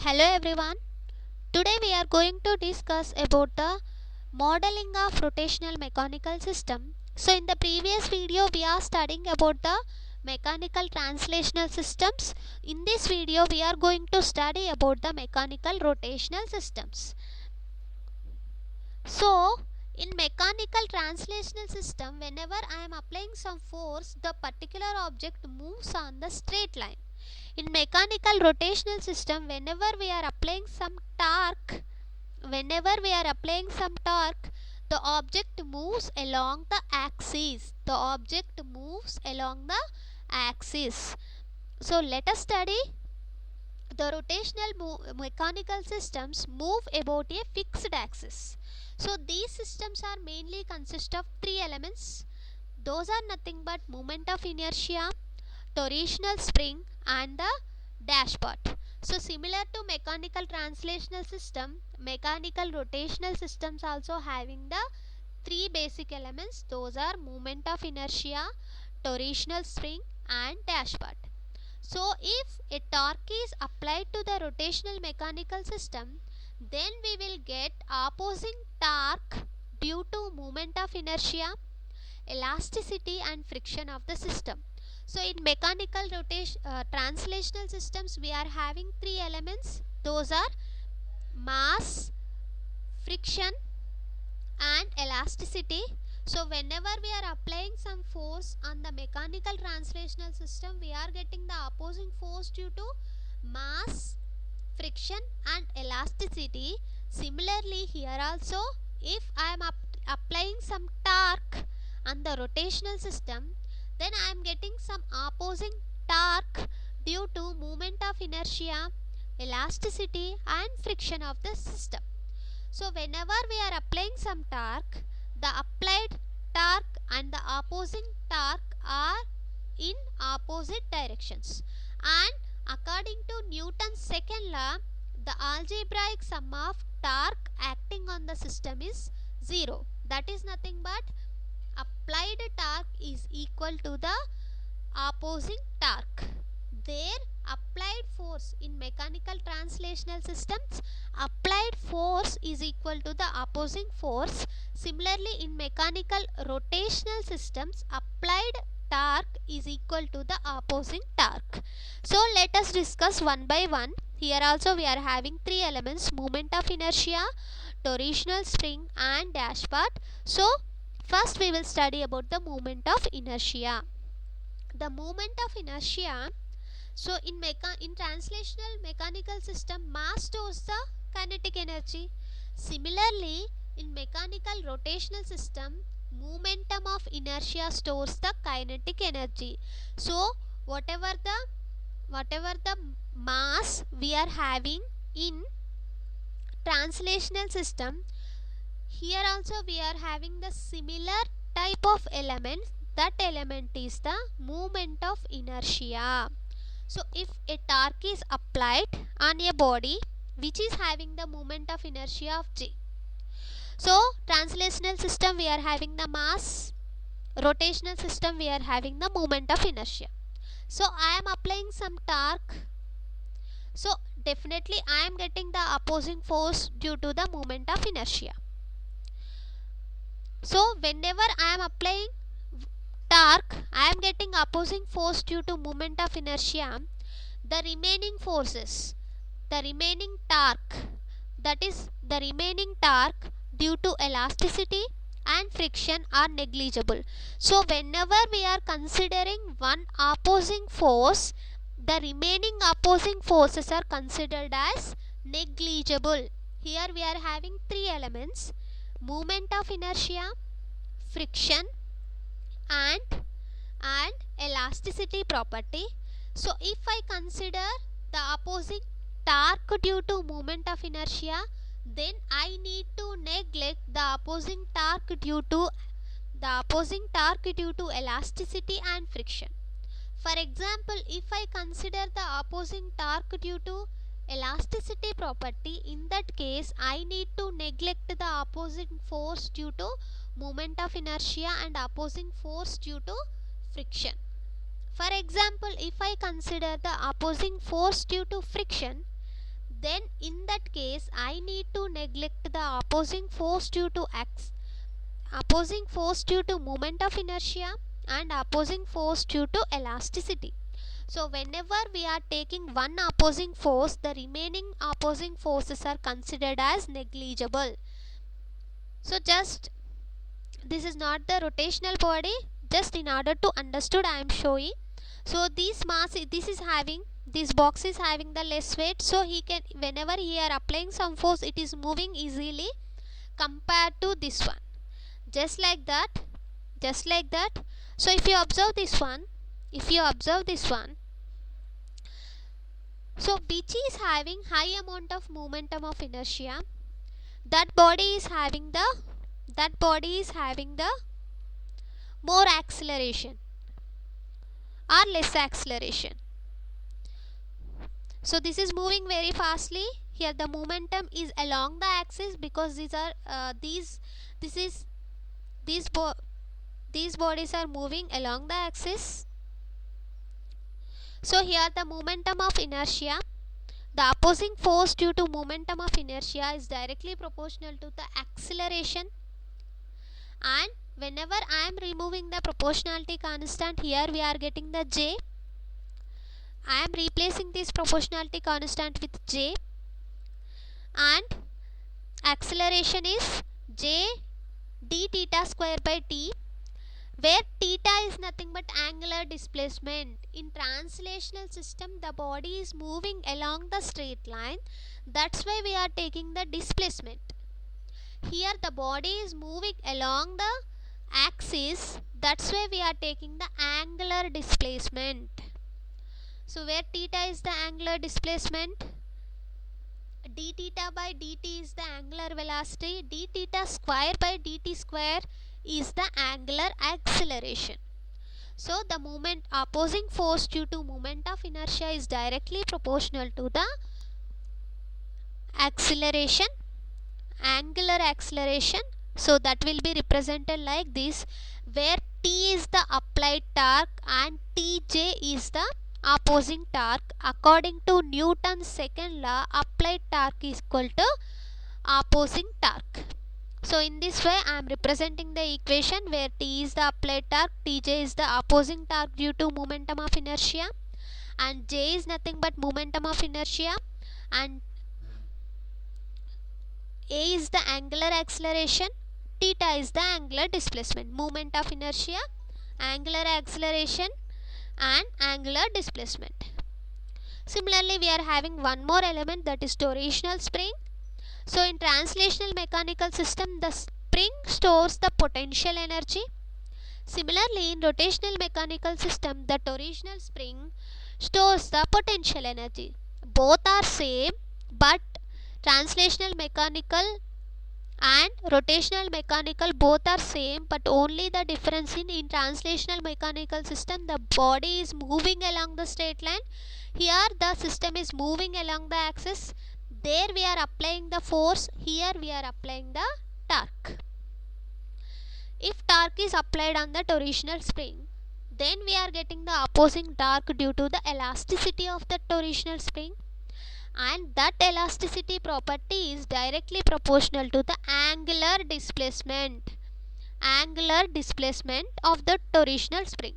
Hello everyone. Today we are going to discuss about the modeling of rotational mechanical system. So in the previous video we are studying about the mechanical translational systems. In this video we are going to study about the mechanical rotational systems. So in mechanical translational system, whenever I am applying some force, the particular object moves on the straight line. In mechanical rotational system, whenever we are applying some torque, the object moves along the axis. So let us study the rotational mechanical systems move about a fixed axis. So these systems are mainly consist of three elements. Those are nothing but moment of inertia, torsional spring and the dashpot. So similar to mechanical translational system, mechanical rotational systems also having the three basic elements. Those are moment of inertia, torsional spring and dashpot. So if a torque is applied to the rotational mechanical system, then we will get opposing torque due to moment of inertia, elasticity and friction of the system. So in mechanical translational systems we are having three elements. Those are mass, friction and elasticity. So whenever we are applying some force on the mechanical translational system, we are getting the opposing force due to mass, friction and elasticity. Similarly here also, if I am applying some torque on the rotational system, then I am getting some opposing torque due to moment of inertia, elasticity and friction of the system. So whenever we are applying some torque, the applied torque and the opposing torque are in opposite directions, and according to Newton's second law, the algebraic sum of torque acting on the system is 0. That is nothing but applied torque is equal to the opposing torque. There applied force in mechanical translational systems, applied force is equal to the opposing force. Similarly in mechanical rotational systems, applied torque is equal to the opposing torque. So let us discuss one by one. Here also we are having three elements: moment of inertia, torsional spring and dashpot. So first we will study about the moment of inertia. The moment of inertia, so in translational mechanical system, mass stores the kinetic energy. Similarly in mechanical rotational system, momentum of inertia stores the kinetic energy. So whatever the mass we are having in translational system, here also we are having the similar type of element. That element is the moment of inertia. So if a torque is applied on a body which is having the moment of inertia of G. So translational system we are having the mass, rotational system we are having the moment of inertia. So I am applying some torque. So definitely I am getting the opposing force due to the moment of inertia. So whenever I am applying torque, I am getting opposing force due to moment of inertia. The remaining forces, the remaining torque, that is the remaining torque due to elasticity and friction are negligible. So whenever we are considering one opposing force, the remaining opposing forces are considered as negligible. Here we are having three elements: moment of inertia, friction and elasticity property. So if I consider the opposing torque due to moment of inertia, then I need to neglect the opposing torque due to elasticity and friction. For example, if I consider the opposing torque due to elasticity property, in that case I need to neglect the opposing force due to moment of inertia and opposing force due to friction. For example, if I consider the opposing force due to friction, then in that case I need to neglect the opposing force due to moment of inertia and opposing force due to elasticity. So whenever we are taking one opposing force, the remaining opposing forces are considered as negligible. So just this is not the rotational body, just in order to understood I am showing. So this box is having the less weight, so he can, whenever he are applying some force, it is moving easily compared to this one, just like that. So if you observe this one, so which is having high amount of momentum of inertia, that body is having the more acceleration or less acceleration. So this is moving very fastly. Here the momentum is along the axis, because these bodies are moving along the axis. So here the momentum of inertia, the opposing force due to momentum of inertia is directly proportional to the acceleration. And whenever I am removing the proportionality constant, here we are getting the J. I am replacing this proportionality constant with J, and acceleration is J d theta square by T, where theta is nothing but angular displacement. In translational system, the body is moving along the straight line, that's why we are taking the displacement. Here the body is moving along the axis, that's why we are taking the angular displacement. So where theta is the angular displacement, d theta by dt is the angular velocity, d theta square by dt square is the angular acceleration. So the opposing force due to moment of inertia is directly proportional to the acceleration, angular acceleration. So that will be represented like this, where T is the applied torque and Tj is the opposing torque. According to Newton's second law, applied torque is equal to opposing torque. So in this way I am representing the equation where T is the applied torque, Tj is the opposing torque due to momentum of inertia, and J is nothing but momentum of inertia, and A is the angular acceleration, theta is the angular displacement. Moment of inertia, angular acceleration and angular displacement. Similarly, we are having one more element, that is torsional spring. So in translational mechanical system, the spring stores the potential energy. Similarly, in rotational mechanical system, the torsional spring stores the potential energy. Both are same, but translational mechanical and rotational mechanical both are same, but only the difference in translational mechanical system, the body is moving along the straight line. Here the system is moving along the axis. There we are applying the force, here we are applying the torque. If torque is applied on the torsional spring, then we are getting the opposing torque due to the elasticity of the torsional spring, and that elasticity property is directly proportional to the angular displacement of the torsional spring.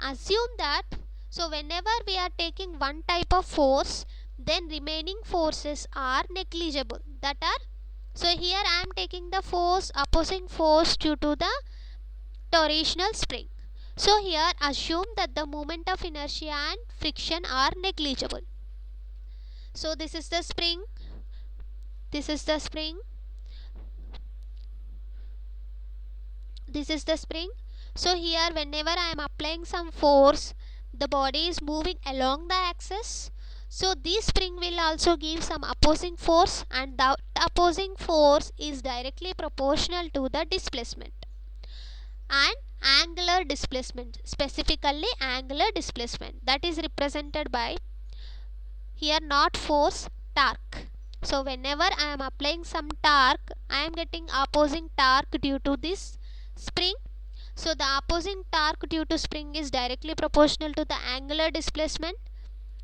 Assume that, so whenever we are taking one type of force, then remaining forces are negligible. That are, so here I am taking the opposing force due to the torsional spring. So here assume that the moment of inertia and friction are negligible. So this is the spring, this is the spring. So here whenever I am applying some force, the body is moving along the axis. So this spring will also give some opposing force, and the opposing force is directly proportional to the displacement. And angular displacement, specifically angular displacement, that is represented by here not force, torque. So whenever I am applying some torque, I am getting opposing torque due to this spring. So the opposing torque due to spring is directly proportional to the angular displacement,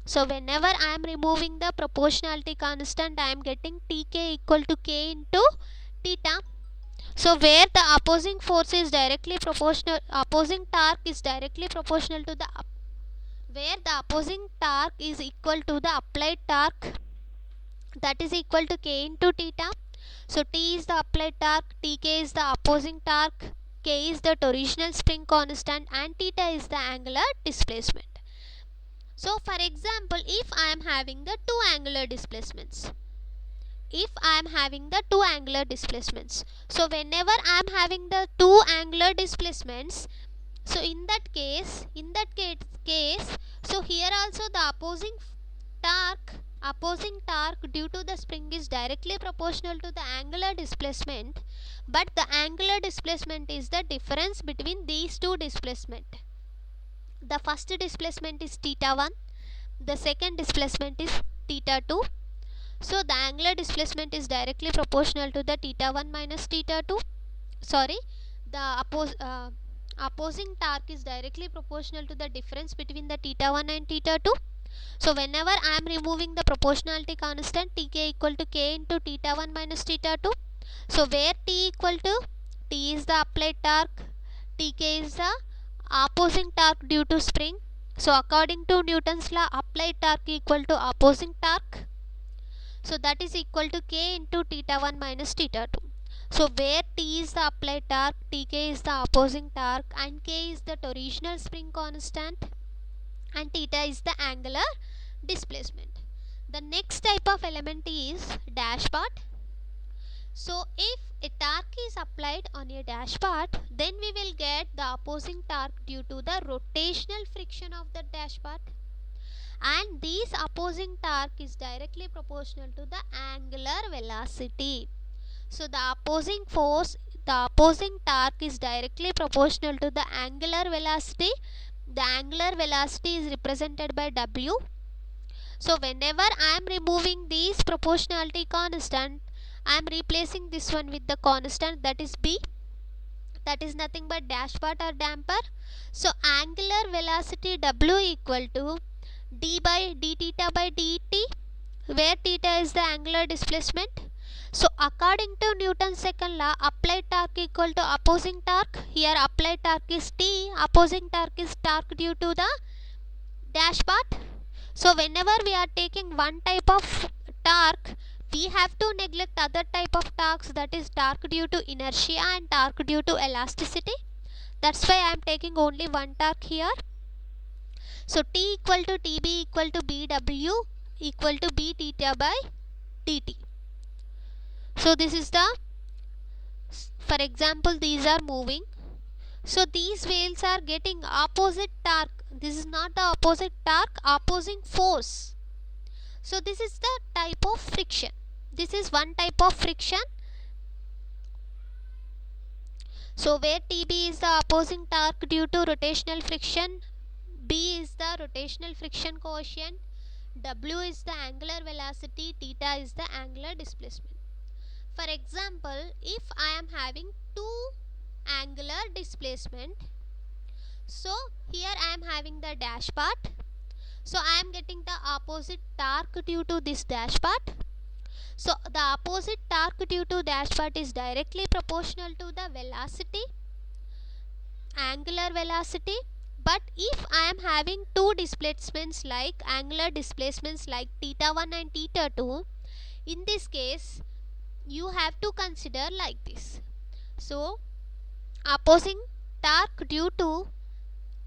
So whenever I am removing the proportionality constant, I am getting Tk equal to K into theta. So where the opposing force is directly proportional, opposing torque is directly proportional to the where the opposing torque is equal to the applied torque, that is equal to K into theta. So T is the applied torque, Tk is the opposing torque, K is the torsional spring constant, and theta is the angular displacement. So for example, if I am having the two angular displacements, so whenever I am having the two angular displacements, so in that case, so here also the opposing torque due to the spring is directly proportional to the angular displacement, but the angular displacement is the difference between these two displacement. The first displacement is theta 1, the second displacement is theta 2. So the angular displacement is directly proportional to the theta 1 minus theta 2. Sorry, the opposing torque is directly proportional to the difference between the theta 1 and theta 2. So whenever I am removing the proportionality constant, Tk equal to K into theta 1 minus theta 2. So where T equal to, T is the applied torque, Tk is the opposing torque due to spring. So according to Newton's law, applied torque equal to opposing torque. So that is equal to K into theta 1 minus theta 2. So where T is the applied torque, Tk is the opposing torque, and K is the torsional spring constant, and theta is the angular displacement. The next type of element is dashpot. So if a torque is applied on a dashpot, then we will get the opposing torque due to the rotational friction of the dashpot, and this opposing torque is directly proportional to the angular velocity. So the opposing torque is directly proportional to the angular velocity. The angular velocity is represented by W. So whenever I am removing this proportionality constant, I am replacing this one with the constant, that is B. That is nothing but dashpot or damper. So angular velocity W equal to d theta by dt, where theta is the angular displacement. So according to Newton's second law, applied torque equal to opposing torque. Here applied torque is T, opposing torque is torque due to the dashpot. So whenever we are taking one type of torque, we have to neglect other type of torques, that is torque due to inertia and torque due to elasticity. That's why I am taking only one torque here. So T equal to TB equal to BW equal to B theta by dt. So this is the, for example, these are moving. So these wheels are getting opposite torque. This is not the opposite torque, opposing force. So this is the type of friction. This is one type of friction. So where TB is the opposing torque due to rotational friction, B is the rotational friction coefficient, W is the angular velocity, theta is the angular displacement. For example, if I am having two angular displacement, so here I am having the dashpot. So I am getting the opposite torque due to this dashpot. So the opposite torque due to dashpot is directly proportional to the velocity, angular velocity. But if I am having two displacements like angular displacements like theta 1 and theta 2, in this case you have to consider like this. So opposing torque due to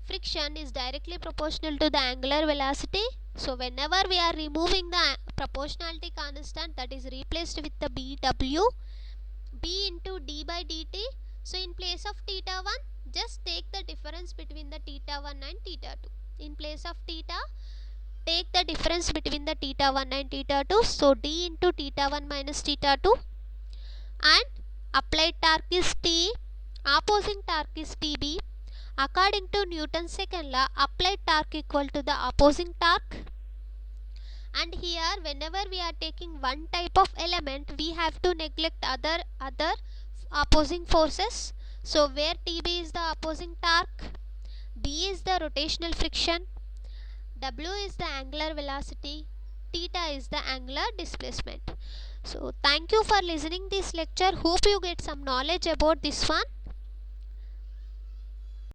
friction is directly proportional to the angular velocity. So whenever we are removing the proportionality constant, that is replaced with the BW, B into d by dt. So in place of theta 1, just take the difference between the theta 1 and theta 2. In place of theta, take the difference between the theta 1 and theta 2. So d into theta 1 minus theta 2, and applied torque is T, opposing torque is TB. According to Newton's second law, applied torque equal to the opposing torque. And here whenever we are taking one type of element, we have to neglect other opposing forces. So where TB is the opposing torque, B is the rotational friction, W is the angular velocity, theta is the angular displacement. So thank you for listening this lecture. Hope you get some knowledge about this one.